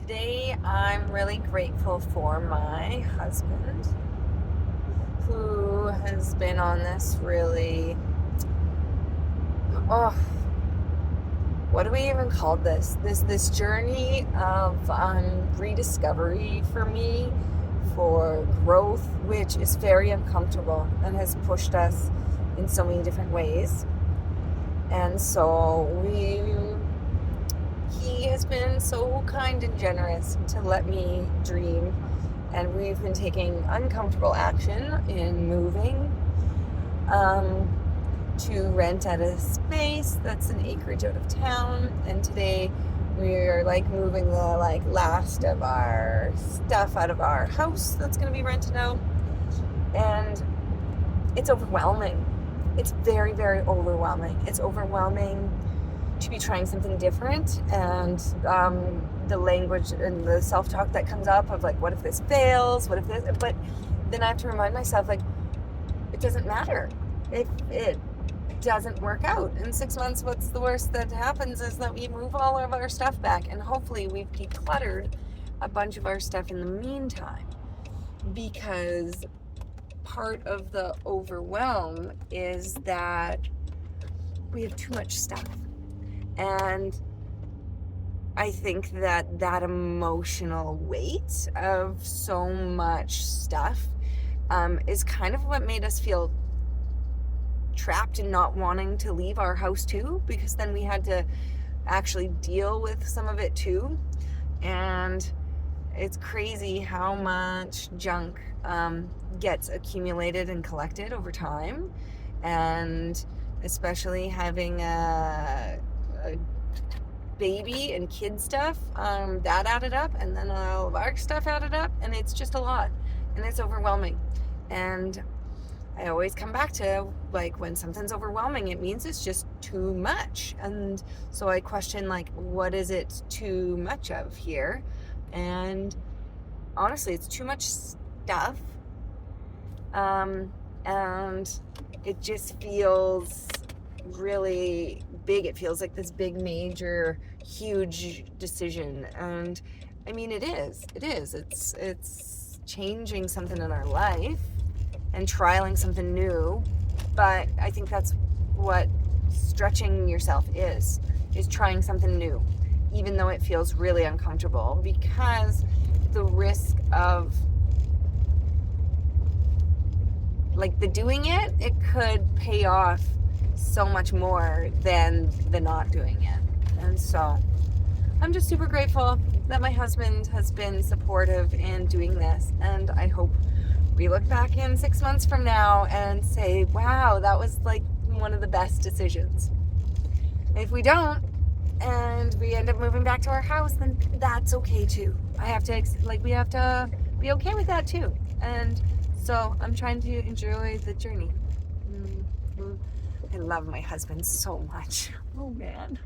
Today I'm really grateful for my husband who has been on this really, oh, what do we even call this? This journey of rediscovery for me, for growth, which is very uncomfortable and has pushed us in so many different ways. And so he has been so kind and generous to let me dream, and we've been taking uncomfortable action in moving to rent at a space that's an acreage out of town. And today we're moving the last of our stuff out of our house that's going to be rented out, and it's overwhelming. It's very, very overwhelming. It's overwhelming to be trying something different, and the language and the self-talk that comes up of what if this fails, what if this, but then I have to remind myself it doesn't matter if it doesn't work out in 6 months. What's the worst that happens is that we move all of our stuff back, and hopefully we've decluttered a bunch of our stuff in the meantime, because part of the overwhelm is that we have too much stuff. And I think that emotional weight of so much stuff is kind of what made us feel trapped and not wanting to leave our house too, because then we had to actually deal with some of it too. And it's crazy how much junk gets accumulated and collected over time, and especially having a baby and kid stuff, that added up, and then all of our stuff added up, and it's just a lot, and it's overwhelming. And I always come back to when something's overwhelming, it means it's just too much. And so I question what is it too much of here? And honestly, it's too much stuff, and it just feels really big. It feels like this big, major, huge decision. And I mean, it is it's changing something in our life and trialing something new. But I think that's what stretching yourself is trying something new, even though it feels really uncomfortable, because the risk of the doing it could pay off so much more than the not doing it. And so I'm just super grateful that my husband has been supportive in doing this, and I hope we look back in 6 months from now and say, wow, that was one of the best decisions. If we don't, and we end up moving back to our house, then that's okay too. We have to be okay with that too. And so I'm trying to enjoy the journey. I love my husband so much. Oh man.